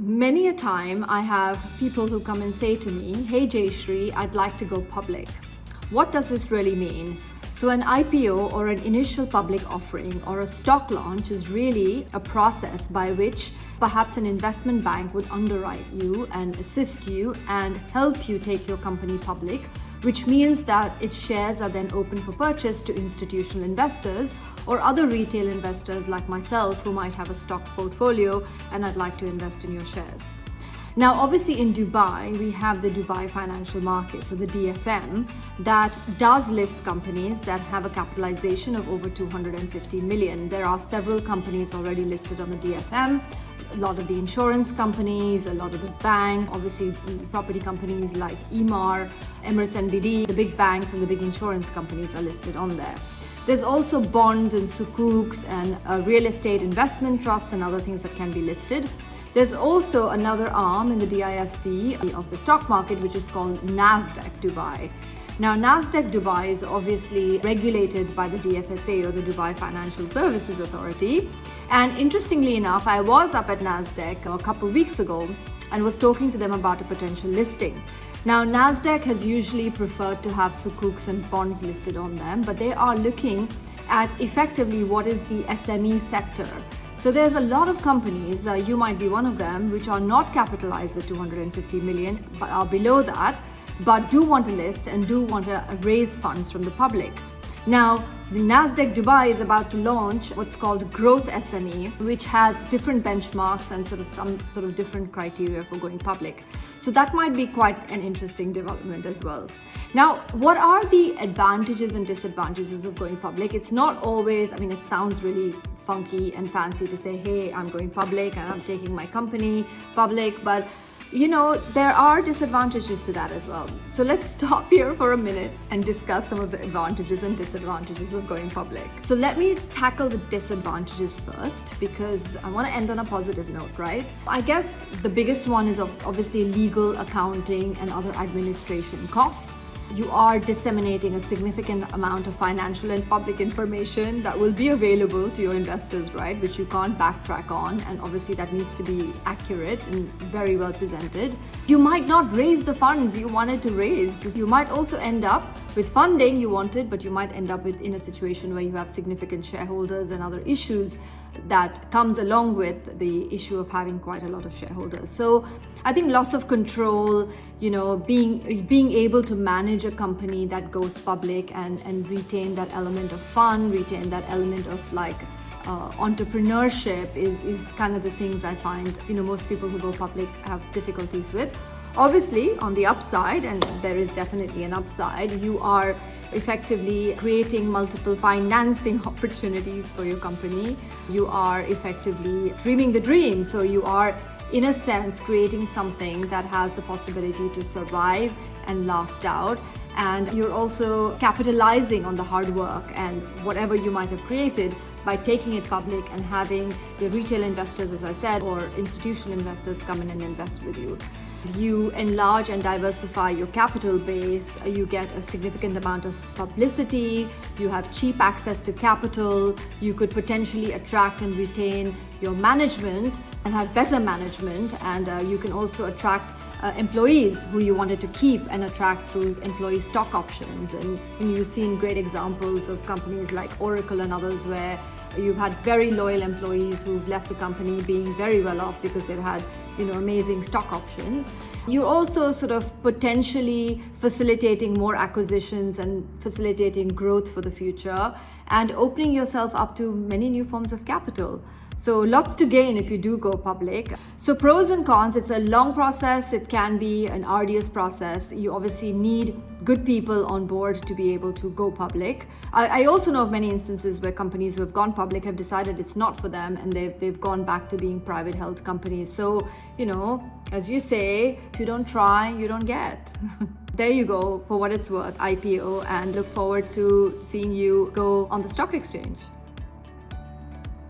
Many a time I have people who come and say to me, "Hey Jayshree, I'd like to go public." What does this really mean? So an IPO, or an initial public offering, or a stock launch is really a process by which perhaps an investment bank would underwrite you and assist you and help you take your company public, which means that its shares are then open for purchase to institutional investors or other retail investors like myself who might have a stock portfolio and I'd like to invest in your shares. Now, obviously in Dubai, we have the Dubai financial market, so the DFM, that does list companies that have a capitalization of over 250 million. There are several companies already listed on the DFM. A lot of the insurance companies, a lot of the bank, obviously property companies like Emaar, Emirates NBD, the big banks and the big insurance companies are listed on there. There's also bonds and sukuks and real estate investment trusts and other things that can be listed. There's also another arm in the DIFC of the stock market, which is called Nasdaq Dubai. Now, Nasdaq Dubai is obviously regulated by the DFSA, or the Dubai Financial Services Authority. And interestingly enough, I was up at Nasdaq a couple of weeks ago and was talking to them about a potential listing. Now, Nasdaq has usually preferred to have sukuks and bonds listed on them, but they are looking at effectively what is the SME sector. So there's a lot of companies, you might be one of them, which are not capitalized at 250 million, but are below that, but do want to list and do want to raise funds from the public. Now, the Nasdaq Dubai is about to launch what's called Growth SME, which has different benchmarks and some different criteria for going public. So that might be quite an interesting development as well. Now, what are the advantages and disadvantages of going public? It's not always, it sounds really funky and fancy to say, hey, I'm going public and I'm taking my company public, but there are disadvantages to that as well. So let's stop here for a minute and discuss some of the advantages and disadvantages of going public. So let me tackle the disadvantages first, because I want to end on a positive note, right? I guess the biggest one is obviously legal, accounting, and other administration costs. You are disseminating a significant amount of financial and public information that will be available to your investors, right? Which you can't backtrack on. And obviously that needs to be accurate and very well presented. You might not raise the funds you wanted to raise. You might also end up with funding you wanted, but you might end up in a situation where you have significant shareholders and other issues that comes along with the issue of having quite a lot of shareholders. So I think loss of control, being able to manage a company that goes public and retain that element of fun, retain that element of entrepreneurship is kind of the things I find most people who go public have difficulties with. Obviously, on the upside, and there is definitely an upside, you are effectively creating multiple financing opportunities for your company. You are effectively dreaming the dream. So you are, in a sense, creating something that has the possibility to survive and last out. And you're also capitalizing on the hard work and whatever you might have created by taking it public and having the retail investors, as I said, or institutional investors come in and invest with you. You enlarge and diversify your capital base, you get a significant amount of publicity, you have cheap access to capital, you could potentially attract and retain your management and have better management, and you can also attract employees who you wanted to keep and attract through employee stock options. And you've seen great examples of companies like Oracle and others where you've had very loyal employees who've left the company being very well off because they've had amazing stock options. You're also potentially facilitating more acquisitions and facilitating growth for the future and opening yourself up to many new forms of capital. So lots to gain if you do go public. So pros and cons, it's a long process. It can be an arduous process. You obviously need good people on board to be able to go public. I also know of many instances where companies who have gone public have decided it's not for them and they've gone back to being private held companies. So, as you say, if you don't try, you don't get. There you go, for what it's worth, IPO, and look forward to seeing you go on the stock exchange.